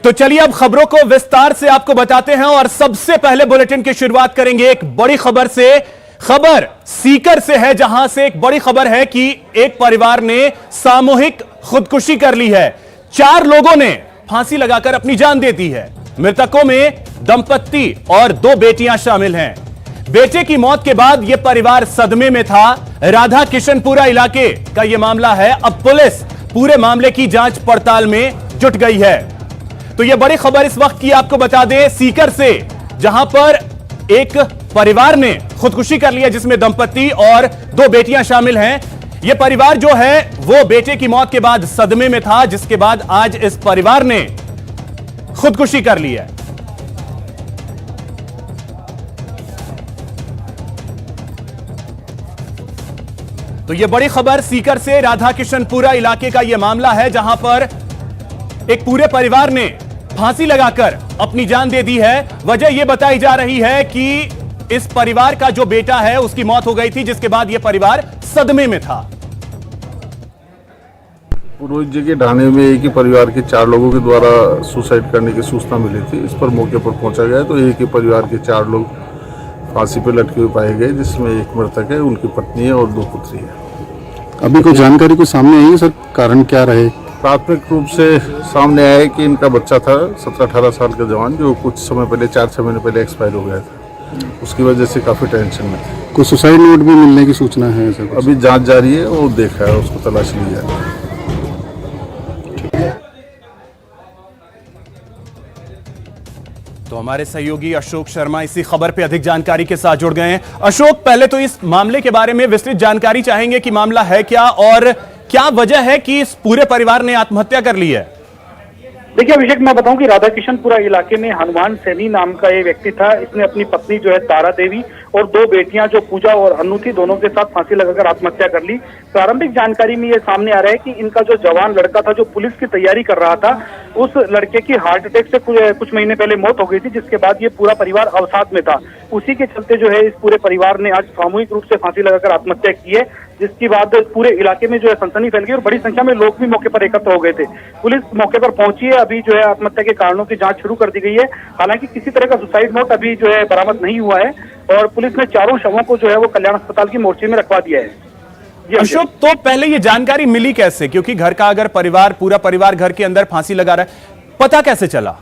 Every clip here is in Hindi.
तो चलिए अब खबरों को विस्तार से आपको बताते हैं और सबसे पहले बुलेटिन की शुरुआत करेंगे एक बड़ी खबर से। खबर सीकर से है, जहां से एक बड़ी खबर है कि एक परिवार ने सामूहिक खुदकुशी कर ली है। 4 लोगों ने फांसी लगाकर अपनी जान दे दी है। मृतकों में दंपत्ति और 2 बेटियां शामिल हैं। बेटे की मौत के बाद यह परिवार सदमे में था। राधा किशनपुरा इलाके का यह मामला है। अब पुलिस पूरे मामले की जांच पड़ताल में जुट गई है। तो यह बड़ी खबर इस वक्त की आपको बता दें सीकर से, जहां पर एक परिवार ने खुदकुशी कर लिया जिसमें दंपत्ति और 2 बेटियां शामिल हैं। यह परिवार जो है वो बेटे की मौत के बाद सदमे में था, जिसके बाद आज इस परिवार ने खुदकुशी कर ली है। तो यह बड़ी खबर सीकर से, राधा किशनपुरा इलाके का यह मामला है, जहां पर एक पूरे परिवार ने फांसी लगाकर अपनी जान दे दी है। वजह यह बताई जा रही है कि इस परिवार का जो बेटा है उसकी मौत हो गई थी, जिसके बाद यह परिवार सदमे में था। पुरोहित जी के ढाणे में एक ही परिवार के 4 लोगों के द्वारा सुसाइड करने की सूचना मिली थी। इस पर मौके पर पहुंचा गया तो एक ही परिवार के 4 लोग फांसी पर लटके हुए पाए गए, जिसमें एक मृतक है, उनकी पत्नी है और 2 पुत्री है। अभी कोई जानकारी को सामने आई है सर, कारण क्या रहे? प्राथमिक रूप से सामने आया है कि इनका बच्चा था 17-18 साल का जवान, जो कुछ समय पहले 4-6 महीने पहले एक्सपायर हो गया था। उसकी वजह से काफ़ी टेंशन में थे। कोई सुसाइड नोट भी मिलने की सूचना है सर? अभी जांच जारी है, वो देखा है, उसको तलाश ली जा रही है। तो हमारे सहयोगी अशोक शर्मा इसी खबर पे अधिक जानकारी के साथ जुड़ गए हैं। अशोक, पहले तो इस मामले के बारे में विस्तृत जानकारी चाहेंगे कि मामला है क्या और क्या वजह है कि इस पूरे परिवार ने आत्महत्या कर ली है? देखिए अभिषेक, मैं बताऊं कि राधा किशनपुरा इलाके में हनुमान सैनी नाम का ये व्यक्ति था। इसने अपनी पत्नी जो है तारा देवी और 2 बेटियां जो पूजा और अनु थी, दोनों के साथ फांसी लगाकर आत्महत्या कर ली। प्रारंभिक जानकारी में ये सामने आ रहा है कि इनका जो जवान लड़का था, जो पुलिस की तैयारी कर रहा था, उस लड़के की हार्ट अटैक से कुछ महीने पहले मौत हो गई थी, जिसके बाद ये पूरा परिवार अवसाद में था। उसी के चलते जो है इस पूरे परिवार ने आज सामूहिक रूप से फांसी लगाकर आत्महत्या की है, जिसके बाद पूरे इलाके में जो है सनसनी फैल गई और बड़ी संख्या में लोग भी मौके पर एकत्र हो गए थे। पुलिस मौके पर पहुंची है। अभी जो है आत्महत्या के कारणों की जांच शुरू कर दी गई है। हालांकि किसी तरह का सुसाइड नोट अभी जो है बरामद नहीं हुआ है और पुलिस ने 4 शवों को जो है वो कल्याण अस्पताल की मोर्चे में रखवा दिया है। अशोक, तो पहले ये जानकारी मिली कैसे? क्योंकि घर का अगर पूरा परिवार घर के अंदर फांसी लगा रहा है, पता कैसे चला?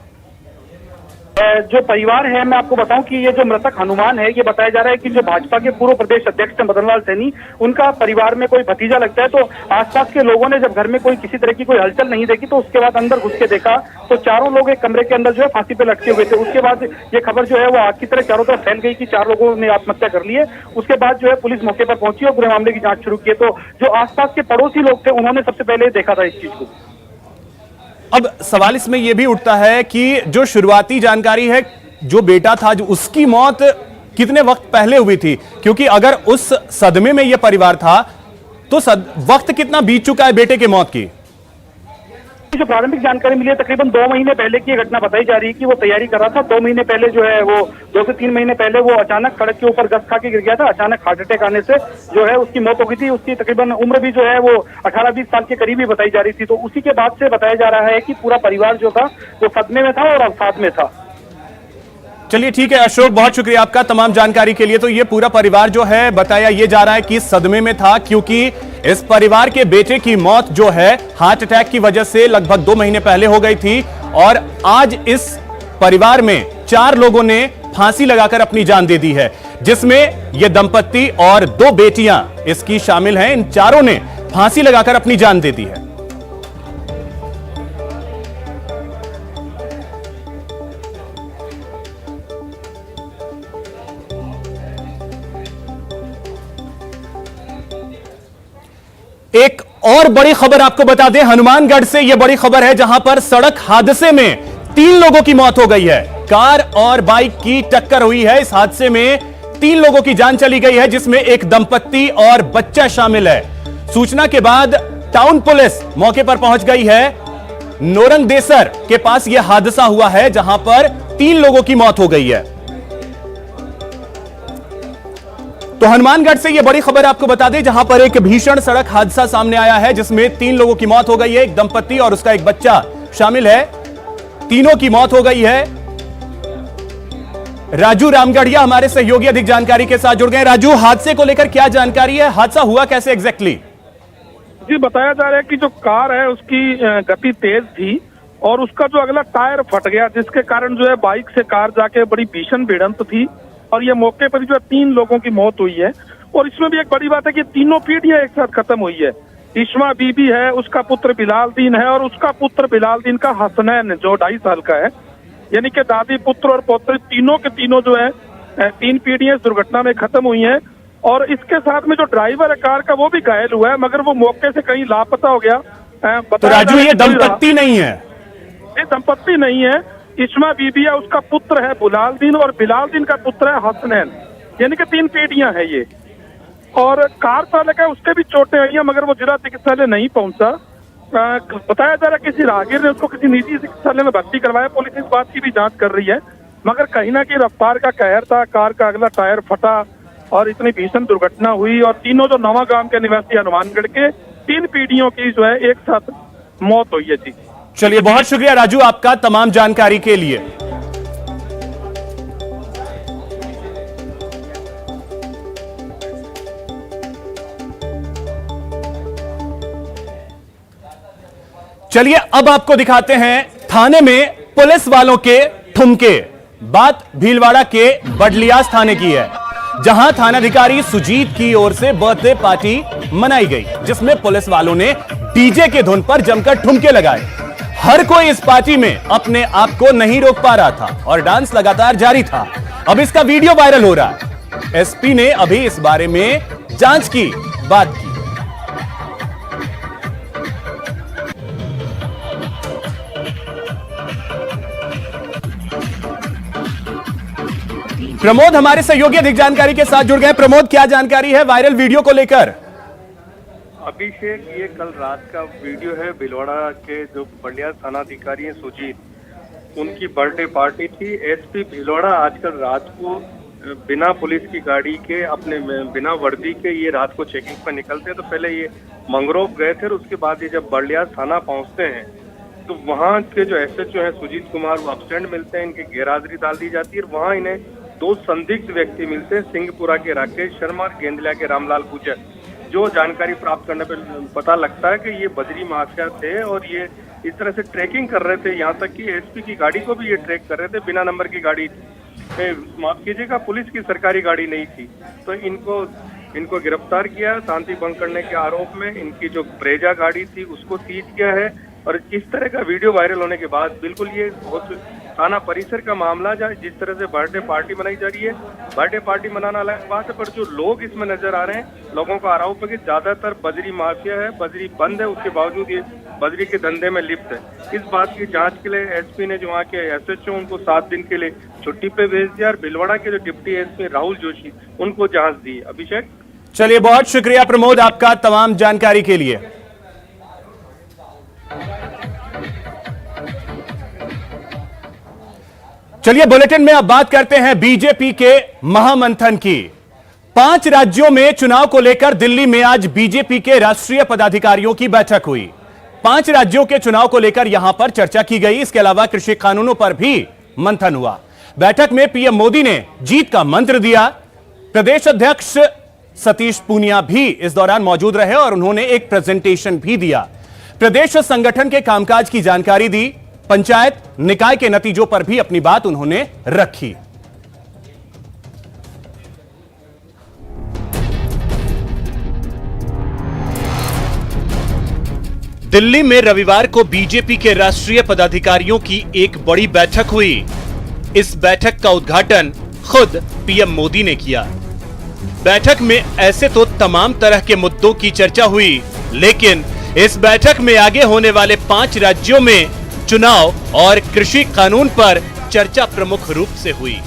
जो परिवार है, मैं आपको बताऊं कि ये जो मृतक हनुमान है, ये बताया जा रहा है कि जो भाजपा के पूर्व प्रदेश अध्यक्ष मदन लाल सैनी, उनका परिवार में कोई भतीजा लगता है। तो आसपास के लोगों ने जब घर में कोई किसी तरह की कोई हलचल नहीं देखी तो उसके बाद अंदर घुस के देखा तो 4 लोग एक कमरे के अंदर जो है फांसी पे लटके हुए थे। उसके बाद ये खबर जो है वो आग की तरह चारों तरफ फैल गई कि 4 लोगों ने आत्महत्या कर ली है। उसके बाद जो है पुलिस मौके पर पहुंची और पूरे मामले की जांच शुरू की। तो जो आसपास के पड़ोसी लोग थे, उन्होंने सबसे पहले देखा था इस चीज को। अब सवाल इसमें यह भी उठता है कि जो शुरुआती जानकारी है, जो बेटा था, जो उसकी मौत कितने वक्त पहले हुई थी? क्योंकि अगर उस सदमे में यह परिवार था तो वक्त कितना बीत चुका है बेटे की मौत की? जो प्रारंभिक जानकारी मिली है, तकरीबन 2 महीने पहले की घटना बताई जा रही है कि वो तैयारी कर रहा था। 2 महीने पहले जो है वो 2 से 3 महीने पहले वो अचानक सड़क के ऊपर गस खा के गिर गया था। अचानक हार्ट अटैक आने से जो है उसकी मौत हो गई थी। उसकी तकरीबन उम्र भी जो है वो 18-20 साल के करीब ही बताई जा रही थी। तो उसी के बाद से बताया जा रहा है कि पूरा परिवार जो था वो सदमे में था और अवसाद में था। चलिए ठीक है अशोक, बहुत शुक्रिया आपका तमाम जानकारी के लिए। तो ये पूरा परिवार जो है बताया ये जा रहा है कि सदमे में था, क्योंकि इस परिवार के बेटे की मौत जो है हार्ट अटैक की वजह से लगभग 2 महीने पहले हो गई थी और आज इस परिवार में 4 लोगों ने फांसी लगाकर अपनी जान दे दी है, जिसमें ये दंपत्ति और 2 बेटियां इसकी शामिल हैं। इन 4 ने फांसी लगाकर अपनी जान दे दी है। एक और बड़ी खबर आपको बता दें, हनुमानगढ़ से यह बड़ी खबर है, जहां पर सड़क हादसे में 3 लोगों की मौत हो गई है। कार और बाइक की टक्कर हुई है। इस हादसे में 3 लोगों की जान चली गई है, जिसमें एक दंपत्ति और बच्चा शामिल है। सूचना के बाद टाउन पुलिस मौके पर पहुंच गई है। नोरंगदेसर के पास यह हादसा हुआ है, जहां पर 3 लोगों की मौत हो गई है। तो हनुमानगढ़ से यह बड़ी खबर आपको बता दें, जहां पर एक भीषण सड़क हादसा सामने आया है, जिसमें 3 लोगों की मौत हो गई है। एक दंपत्ति और उसका एक बच्चा शामिल है। तीनों की मौत हो गई है। राजू रामगढ़िया हमारे सहयोगी अधिक जानकारी के साथ जुड़ गए। राजू, हादसे को लेकर क्या जानकारी है? हादसा हुआ कैसे एग्जैक्टली? जी, बताया जा रहा है कि जो कार है उसकी गति तेज थी और उसका जो अगला टायर फट गया, जिसके कारण जो है बाइक से कार जाके बड़ी भीषण भिड़ंत थी और ये मौके पर जो है 3 लोगों की मौत हुई है। और इसमें भी एक बड़ी बात है कि तीनों पीढ़ियां एक साथ खत्म हुई है। इश्मा बीबी है, उसका पुत्र बिलाल दीन है और उसका पुत्र बिलाल दीन का हसनैन जो 2.5 साल का है। यानी कि दादी, पुत्र और पौत्र तीनों के तीनों जो है 3 पीढ़ियां इस दुर्घटना में खत्म हुई हैं। और इसके साथ में जो ड्राइवर है कार का वो भी घायल हुआ है, मगर वो मौके से कहीं लापता हो गया। तो राजू, ये दंपत्ति नहीं है? ये दंपत्ति नहीं है। इश्मा बीबी है, उसका पुत्र है बिलाल दीन और बिलाल दीन का पुत्र है हसनैन। यानी कि 3 पीढ़ियां हैं ये। और कार चालक है, उसके भी चोटें आई हैं, मगर वो जिला चिकित्सालय नहीं पहुंचा। बताया जा रहा है किसी राहगीर ने उसको किसी निजी चिकित्सालय में भर्ती करवाया। पुलिस इस बात की भी जांच कर रही है, मगर कहीं ना कहीं रफ्तार का कहर था, कार का अगला टायर फटा और इतनी भीषण दुर्घटना हुई। और तीनों जो नवागांव के निवासी हनुमानगढ़ के 3 पीढ़ियों की जो है एक साथ मौत हुई है। जी चलिए, बहुत शुक्रिया राजू आपका तमाम जानकारी के लिए। चलिए, अब आपको दिखाते हैं थाने में पुलिस वालों के ठुमके। बात भीलवाड़ा के बडलियास थाने की है, जहां थानाधिकारी सुजीत की ओर से बर्थडे पार्टी मनाई गई, जिसमें पुलिस वालों ने डीजे के धुन पर जमकर ठुमके लगाए। हर कोई इस पार्टी में अपने आप को नहीं रोक पा रहा था और डांस लगातार जारी था। अब इसका वीडियो वायरल हो रहा है। एसपी ने अभी इस बारे में जांच की बात की। प्रमोद हमारे सहयोगी अधिक जानकारी के साथ जुड़ गए। प्रमोद, क्या जानकारी है वायरल वीडियो को लेकर? अभिषेक, ये कल रात का वीडियो है। भीलवाड़ा के जो बलिया थानाधिकारी हैं सुजीत, उनकी बर्थडे पार्टी थी। एसपी भीलवाड़ा आजकल रात को बिना पुलिस की गाड़ी के, अपने बिना वर्दी के ये रात को चेकिंग पर निकलते हैं। तो पहले ये मंगरोप गए थे और उसके बाद ये जब बलिया थाना पहुंचते हैं तो वहाँ के जो एसएचओ हैं सुजीत कुमार, वो अब्सेंट मिलते हैं। इनकी गैरहाजिरी डाल दी जाती है और वहाँ इन्हें 2 संदिग्ध व्यक्ति मिलते हैं, सिंहपुरा के राकेश शर्मा और गेंदलिया के रामलाल गुजर। जो जानकारी प्राप्त करने पर पता लगता है कि ये बजरी माफिया थे और ये इस तरह से ट्रैकिंग कर रहे थे, यहाँ तक कि एसपी की गाड़ी को भी ये ट्रैक कर रहे थे। बिना नंबर की गाड़ी, माफ कीजिएगा, पुलिस की सरकारी गाड़ी नहीं थी। तो इनको गिरफ्तार किया शांति भंग करने के आरोप में। इनकी जो ब्रेजा गाड़ी थी उसको सीज किया है। और इस तरह का वीडियो वायरल होने के बाद बिल्कुल ये बहुत थाना परिसर का मामला, जिस तरह से बर्थडे पार्टी मनाई जा रही है, बर्थडे पार्टी मनाना अलग बात है, पर जो लोग इसमें नजर आ रहे हैं, लोगों का आरोप है कि ज्यादातर बजरी माफिया है, बजरी बंद है, उसके बावजूद ये बजरी के धंधे में लिप्त है। इस बात की जांच के लिए एसपी ने जो वहाँ के एसएचओ उनको 7 दिन के लिए छुट्टी पे भेज दिया और भीलवाड़ा के जो डिप्टी एसपी राहुल जोशी उनको जाँच दी। अभिषेक, चलिए, बहुत शुक्रिया प्रमोद आपका तमाम जानकारी के लिए। चलिए, बुलेटिन में अब बात करते हैं बीजेपी के महामंथन की। 5 राज्यों में चुनाव को लेकर दिल्ली में आज बीजेपी के राष्ट्रीय पदाधिकारियों की बैठक हुई। 5 राज्यों के चुनाव को लेकर यहां पर चर्चा की गई। इसके अलावा कृषि कानूनों पर भी मंथन हुआ। बैठक में पीएम मोदी ने जीत का मंत्र दिया। प्रदेश अध्यक्ष सतीश पूनिया भी इस दौरान मौजूद रहे और उन्होंने एक प्रेजेंटेशन भी दिया। प्रदेश संगठन के कामकाज की जानकारी दी। पंचायत निकाय के नतीजों पर भी अपनी बात उन्होंने रखी। दिल्ली में रविवार को बीजेपी के राष्ट्रीय पदाधिकारियों की एक बड़ी बैठक हुई। इस बैठक का उद्घाटन खुद पीएम मोदी ने किया। बैठक में ऐसे तो तमाम तरह के मुद्दों की चर्चा हुई, लेकिन इस बैठक में आगे होने वाले 5 राज्यों में चुनाव और कृषि कानून पर चर्चा प्रमुख रूप से हुई।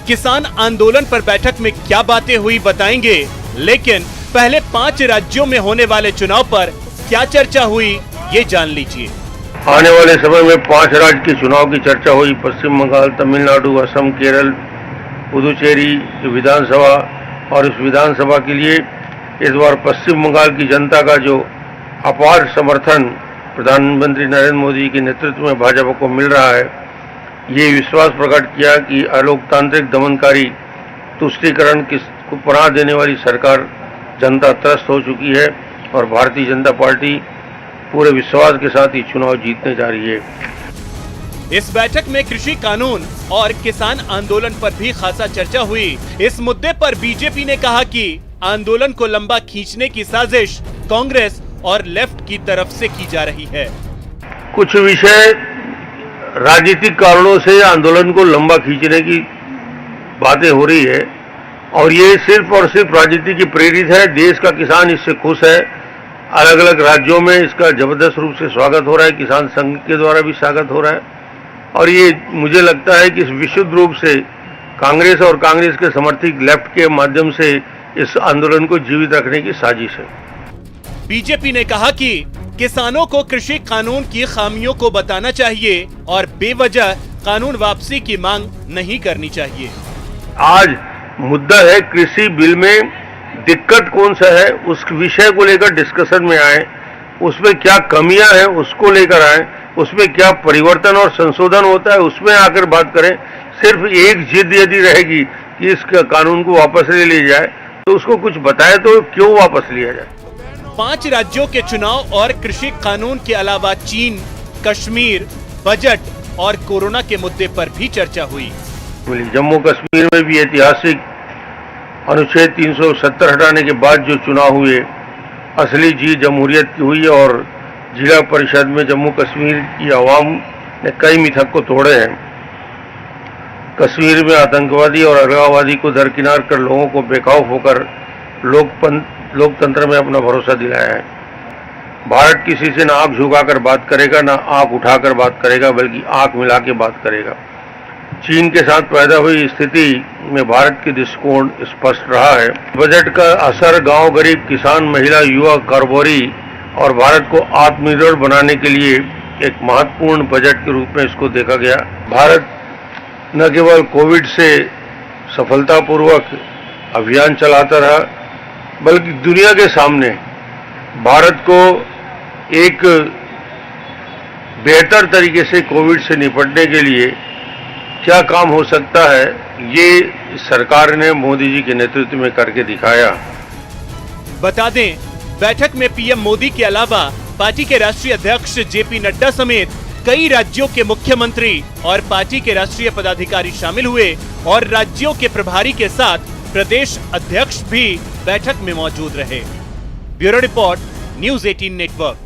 किसान आंदोलन पर बैठक में क्या बातें हुई बताएंगे, लेकिन पहले 5 राज्यों में होने वाले चुनाव पर क्या चर्चा हुई ये जान लीजिए। आने वाले समय में 5 राज्य के चुनाव की चर्चा हुई। पश्चिम बंगाल, तमिलनाडु, असम, केरल, पुदुचेरी विधानसभा, और इस विधानसभा के लिए इस बार पश्चिम बंगाल की जनता का जो अपार समर्थन प्रधानमंत्री नरेंद्र मोदी के नेतृत्व में भाजपा को मिल रहा है, ये विश्वास प्रकट किया कि अलोकतांत्रिक दमनकारी तुष्टीकरण को पनाह देने वाली सरकार जनता त्रस्त हो चुकी है और भारतीय जनता पार्टी पूरे विश्वास के साथ ही चुनाव जीतने जा रही है। इस बैठक में कृषि कानून और किसान आंदोलन पर भी खासा चर्चा हुई। इस मुद्दे पर बीजेपी ने कहा कि आंदोलन को लंबा खींचने की साजिश कांग्रेस और लेफ्ट की तरफ से की जा रही है। कुछ विषय राजनीतिक कारणों से आंदोलन को लंबा खींचने की बातें हो रही है और ये सिर्फ और सिर्फ राजनीति की प्रेरित है। देश का किसान इससे खुश है। अलग अलग राज्यों में इसका जबरदस्त रूप से स्वागत हो रहा है, किसान संघ के द्वारा भी स्वागत हो रहा है और ये मुझे लगता है कि इस विशुद्ध रूप से कांग्रेस और कांग्रेस के समर्थक लेफ्ट के माध्यम से इस आंदोलन को जीवित रखने की साजिश है। बीजेपी ने कहा कि किसानों को कृषि कानून की खामियों को बताना चाहिए और बेवजह कानून वापसी की मांग नहीं करनी चाहिए। आज मुद्दा है कृषि बिल में दिक्कत कौन सा है, उस विषय को लेकर डिस्कशन में आए, उसमें क्या कमियां हैं उसको लेकर आए, उसमें क्या परिवर्तन और संशोधन होता है उसमें आकर बात करें। सिर्फ एक जिद यदि रहेगी कि इस कानून को वापस ले लिया जाए तो उसको कुछ बताए तो क्यों वापस लिया जाए। 5 राज्यों के चुनाव और कृषि कानून के अलावा चीन, कश्मीर, बजट और कोरोना के मुद्दे पर भी चर्चा हुई। जम्मू कश्मीर में भी ऐतिहासिक अनुच्छेद 370 हटाने के बाद जो चुनाव हुए, असली जीत जमहूरियत की हुई और जिला परिषद में जम्मू कश्मीर की आवाम ने कई मिथक को तोड़े हैं। कश्मीर में आतंकवादी और अलगाववादी को दरकिनार कर लोगों को बेखौफ होकर लोकतंत्र में अपना भरोसा दिलाया है। भारत किसी से ना आंख झुकाकर बात करेगा, ना आंख उठाकर बात करेगा, बल्कि आंख मिला के बात करेगा। चीन के साथ पैदा हुई स्थिति में भारत की दृष्टिकोण स्पष्ट रहा है। बजट का असर गांव, गरीब, किसान, महिला, युवा, कारोबारी और भारत को आत्मनिर्भर बनाने के लिए एक महत्वपूर्ण बजट के रूप में इसको देखा गया। भारत न केवल कोविड से सफलतापूर्वक अभियान चलाता रहा, बल्कि दुनिया के सामने भारत को एक बेहतर तरीके से कोविड से निपटने के लिए क्या काम हो सकता है, ये सरकार ने मोदी जी के नेतृत्व में करके दिखाया। बता दें, बैठक में पीएम मोदी के अलावा पार्टी के राष्ट्रीय अध्यक्ष जेपी नड्डा समेत कई राज्यों के मुख्यमंत्री और पार्टी के राष्ट्रीय पदाधिकारी शामिल हुए और राज्यों के प्रभारी के साथ प्रदेश अध्यक्ष भी बैठक में मौजूद रहे। Bureau report, news 18 network.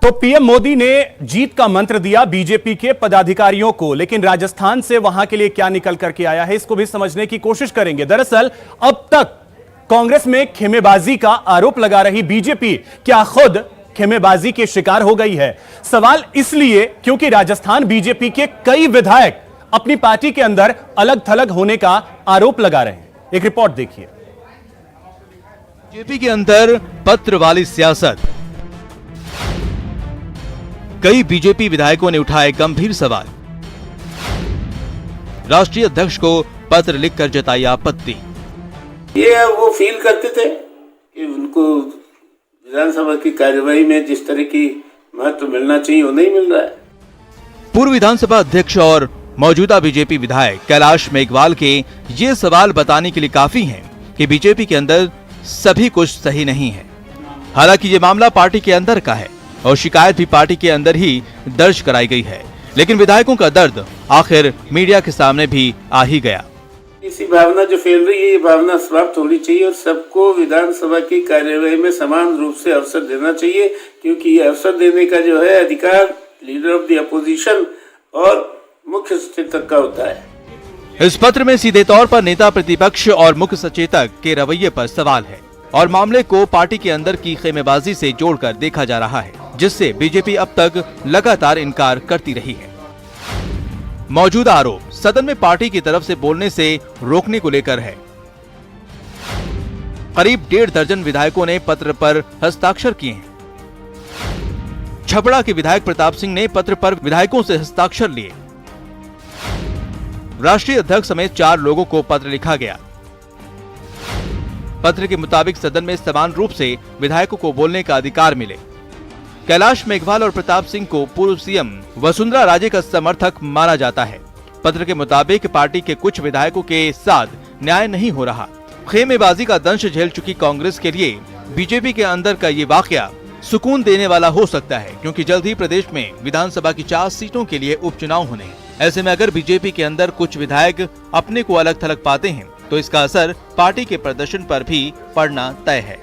तो पीएम मोदी ने जीत का मंत्र दिया बीजेपी के पदाधिकारियों को, लेकिन राजस्थान से वहां के लिए क्या निकल करके आया है इसको भी समझने की कोशिश करेंगे। दरअसल अब तक कांग्रेस में खेमेबाजी का आरोप लगा रही बीजेपी क्या खुद खेमेबाजी के शिकार हो गई है? सवाल इसलिए क्योंकि राजस्थान बीजेपी के कई विधायक अपनी पार्टी के अंदर अलग थलग होने का आरोप लगा रहे हैं। एक रिपोर्ट देखिए। बीजेपी के अंदर पत्र वाली सियासत। कई बीजेपी विधायकों ने उठाए गंभीर सवाल। राष्ट्रीय अध्यक्ष को पत्र लिखकर जताई आपत्ति। ये वो फील करते थे कि उनको विधानसभा की कार्यवाही में जिस तरह की महत्व मिलना चाहिए वो नहीं मिल रहा है। पूर्व विधानसभा अध्यक्ष और मौजूदा बीजेपी विधायक कैलाश मेघवाल के ये सवाल बताने के लिए काफी हैं कि बीजेपी के अंदर सभी कुछ सही नहीं है। हालांकि ये मामला पार्टी के अंदर का है और शिकायत भी पार्टी के अंदर ही दर्ज कराई गई है, लेकिन विधायकों का दर्द आखिर मीडिया के सामने भी आ ही गया। इसी भावना जो फैल रही है, ये भावना समाप्त होनी चाहिए और सबको विधानसभा की कार्यवाही में समान रूप से अवसर देना चाहिए, क्योंकि ये अवसर देने का जो है अधिकार लीडर ऑफ द अपोजिशन और मुख्य सचेतक का होता है। इस पत्र में सीधे तौर पर नेता प्रतिपक्ष और मुख्य सचेतक के रवैये पर सवाल है और मामले को पार्टी के अंदर की खेमेबाजी से जोड़कर देखा जा रहा है, जिससे बीजेपी अब तक लगातार इनकार करती रही है। मौजूदा आरोप सदन में पार्टी की तरफ से बोलने से रोकने को लेकर है। करीब 1.5 दर्जन विधायकों ने पत्र पर हस्ताक्षर किए हैं। छपड़ा के विधायक प्रताप सिंह ने पत्र पर विधायकों से हस्ताक्षर लिए। राष्ट्रीय अध्यक्ष समेत 4 लोगों को पत्र लिखा गया। पत्र के मुताबिक सदन में समान रूप से विधायकों को बोलने का अधिकार मिले। कैलाश मेघवाल और प्रताप सिंह को पूर्व सीएम वसुंधरा राजे का समर्थक माना जाता है। पत्र के मुताबिक पार्टी के कुछ विधायकों के साथ न्याय नहीं हो रहा। खेमेबाजी का दंश झेल चुकी कांग्रेस के लिए बीजेपी के अंदर का ये वाकया सुकून देने वाला हो सकता है, क्योंकि जल्द ही प्रदेश में विधानसभा की 4 सीटों के लिए उपचुनाव होने हैं। ऐसे में अगर बीजेपी के अंदर कुछ विधायक अपने को अलग थलग पाते हैं तो इसका असर पार्टी के प्रदर्शन पर भी पड़ना तय है।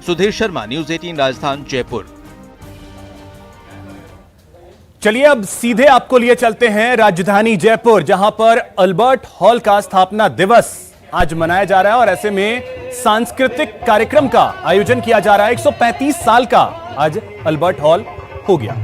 सुधीर शर्मा, न्यूज़ 18 राजस्थान, जयपुर। चलिए अब सीधे आपको लिए चलते हैं राजधानी जयपुर, जहां पर अल्बर्ट हॉल का स्थापना दिवस आज मनाया जा रहा है और ऐसे में सांस्कृतिक कार्यक्रम का आयोजन किया जा रहा है। 135 साल का आज अल्बर्ट हॉल हो गया।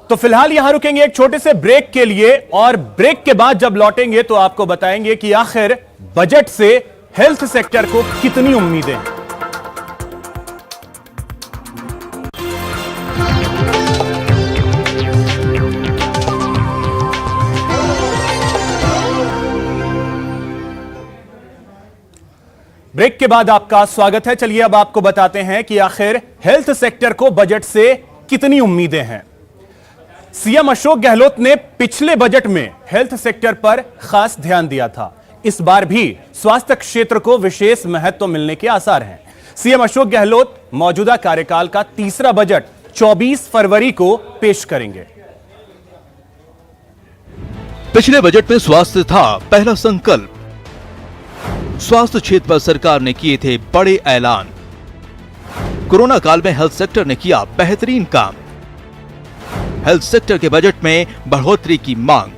तो फिलहाल यहां रुकेंगे एक छोटे से ब्रेक के लिए, और ब्रेक के बाद जब लौटेंगे तो आपको बताएंगे कि आखिर बजट से हेल्थ सेक्टर को कितनी उम्मीदें हैं। ब्रेक के बाद आपका स्वागत है। चलिए अब आपको बताते हैं कि आखिर हेल्थ सेक्टर को बजट से कितनी उम्मीदें हैं। सीएम अशोक गहलोत ने पिछले बजट में हेल्थ सेक्टर पर खास ध्यान दिया था। इस बार भी स्वास्थ्य क्षेत्र को विशेष महत्व मिलने के आसार हैं। सीएम अशोक गहलोत मौजूदा कार्यकाल का तीसरा बजट 24 फरवरी को पेश करेंगे। पिछले बजट में स्वास्थ्य था पहला संकल्प। स्वास्थ्य क्षेत्र पर सरकार ने किए थे बड़े ऐलान। कोरोना काल में हेल्थ सेक्टर ने किया बेहतरीन काम। हेल्थ सेक्टर के बजट में बढ़ोतरी की मांग।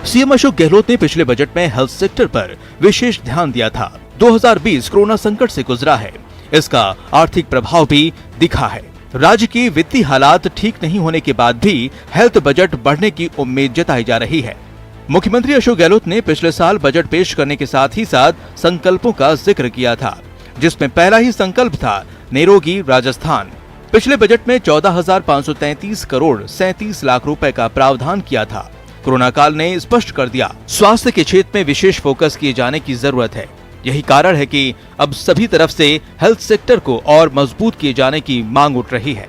सीएम अशोक गहलोत ने पिछले बजट में हेल्थ सेक्टर पर विशेष ध्यान दिया था। 2020 कोरोना संकट से गुजरा है, इसका आर्थिक प्रभाव भी दिखा है। राज्य की वित्तीय हालात ठीक नहीं होने के बाद भी हेल्थ बजट बढ़ने की उम्मीद जताई जा रही है। मुख्यमंत्री अशोक गहलोत ने पिछले साल बजट पेश करने के साथ ही साथ संकल्पों का जिक्र किया था, जिसमें पहला ही संकल्प था निरोगी राजस्थान। पिछले बजट में 14,533 करोड़ 37 लाख रुपए का प्रावधान किया था। कोरोना काल ने स्पष्ट कर दिया, स्वास्थ्य के क्षेत्र में विशेष फोकस किए जाने की जरूरत है। यही कारण है कि अब सभी तरफ से हेल्थ सेक्टर को और मजबूत किए जाने की मांग उठ रही है।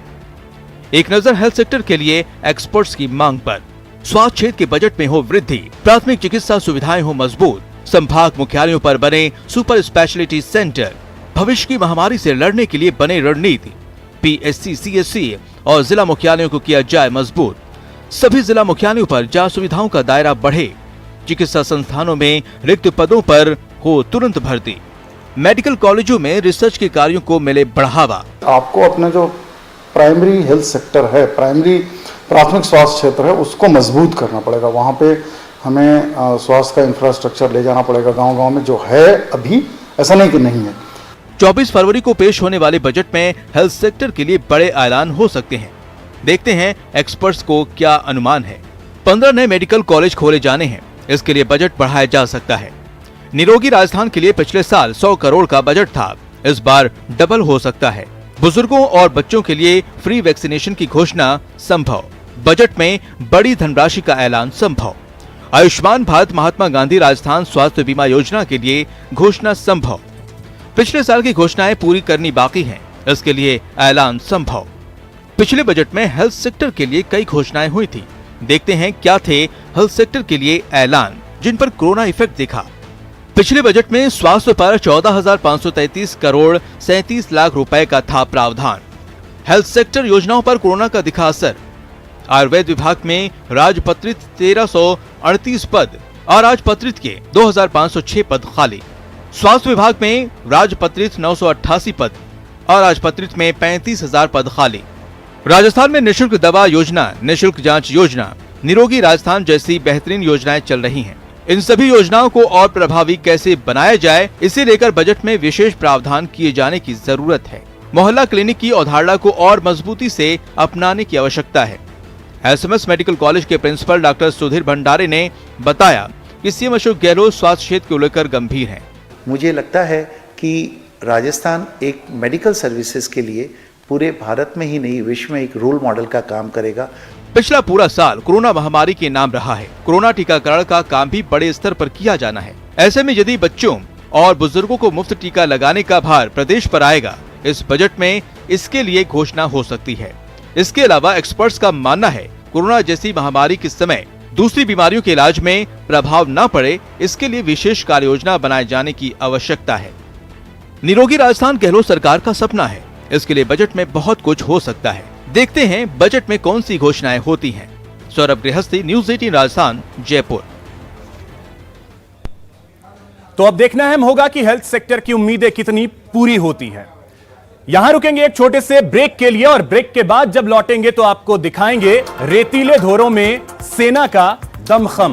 एक नजर हेल्थ सेक्टर के लिए एक्सपर्ट्स की मांग पर। स्वास्थ्य क्षेत्र के बजट में हो वृद्धि, प्राथमिक चिकित्सा सुविधाएं हो मजबूत, संभाग मुख्यालयों पर बने सुपर स्पेशलिटी सेंटर, भविष्य की महामारी से लड़ने के लिए बने रणनीति, पीएससी, सीएससी और जिला मुख्यालयों को किया जाए मजबूत। सभी जिला मुख्यालयों पर जांच सुविधाओं का दायरा बढ़े, चिकित्सा संस्थानों में रिक्त पदों पर हो तुरंत भर्ती, मेडिकल कॉलेजों में रिसर्च के कार्यों को मिले बढ़ावा। आपको अपने जो प्राइमरी हेल्थ सेक्टर है, प्राथमिक स्वास्थ्य क्षेत्र है, उसको मजबूत करना पड़ेगा। वहाँ पे हमें स्वास्थ्य का इंफ्रास्ट्रक्चर ले जाना पड़ेगा गांव-गांव में, जो है अभी, ऐसा नहीं कि नहीं है। 24 फरवरी को पेश होने वाले बजट में हेल्थ सेक्टर के लिए बड़े ऐलान हो सकते हैं। देखते हैं एक्सपर्ट्स को क्या अनुमान है। 15 नए मेडिकल कॉलेज खोले जाने हैं, इसके लिए बजट बढ़ाया जा सकता है। निरोगी राजस्थान के लिए पिछले साल 100 करोड़ का बजट था, इस बार डबल हो सकता है। बुजुर्गों और बच्चों के लिए फ्री वैक्सीनेशन की घोषणा संभव, बजट में बड़ी धनराशि का ऐलान संभव। आयुष्मान भारत महात्मा गांधी राजस्थान स्वास्थ्य बीमा योजना के लिए घोषणा संभव। पिछले साल की घोषणाएं पूरी करनी बाकी हैं, इसके लिए ऐलान संभव। पिछले बजट में हेल्थ सेक्टर के लिए कई घोषणाएं हुई थी। देखते हैं क्या थे हेल्थ सेक्टर के लिए ऐलान जिन पर कोरोना इफेक्ट दिखा। पिछले बजट में स्वास्थ्य पर 14,533 करोड़ 37 लाख रुपए का था प्रावधान। हेल्थ सेक्टर योजनाओं पर कोरोना का दिखा असर। आयुर्वेद विभाग में राजपत्रित 1338 पद और राजपत्रित के 2,506 पद खाली। स्वास्थ्य विभाग में राजपत्रित 988 पद और राजपत्रित में 35,000 पद खाली। राजस्थान में निशुल्क दवा योजना, निशुल्क जांच योजना, निरोगी राजस्थान जैसी बेहतरीन योजनाएं चल रही हैं। इन सभी योजनाओं को और प्रभावी कैसे बनाया जाए, इसे लेकर बजट में विशेष प्रावधान किए जाने की जरूरत है। मोहल्ला क्लिनिक की अवधारणा को और मजबूती से अपनाने की आवश्यकता है। एसएमएस मेडिकल कॉलेज के प्रिंसिपल डॉक्टर सुधीर भंडारे ने बताया कि सीएम अशोक गहलोत स्वास्थ्य क्षेत्र को लेकर गंभीर हैं। मुझे लगता है कि राजस्थान एक मेडिकल सर्विसेज के लिए पूरे भारत में ही नहीं विश्व में एक रोल मॉडल का काम करेगा। पिछला पूरा साल कोरोना महामारी के नाम रहा है। कोरोना टीकाकरण का काम भी बड़े स्तर पर किया जाना है। ऐसे में यदि बच्चों और बुजुर्गों को मुफ्त टीका लगाने का भार प्रदेश पर आएगा, इस बजट में इसके लिए घोषणा हो सकती है। इसके अलावा एक्सपर्ट्स का मानना है कोरोना जैसी महामारी के समय दूसरी बीमारियों के इलाज में प्रभाव न पड़े, इसके लिए विशेष कार्य योजना बनाए जाने की आवश्यकता है। निरोगी राजस्थान गहलोत सरकार का सपना है, इसके लिए बजट में बहुत कुछ हो सकता है। देखते हैं बजट में कौन सी घोषणाएं होती हैं। सौरभ गृहस्थी, न्यूज़ 18 राजस्थान, जयपुर। तो अब देखना अहम होगा कि हेल्थ सेक्टर की उम्मीदें कितनी पूरी होती हैं। यहां रुकेंगे एक छोटे से ब्रेक के लिए और ब्रेक के बाद जब लौटेंगे तो आपको दिखाएंगे रेतीले धोरों में सेना का दमखम।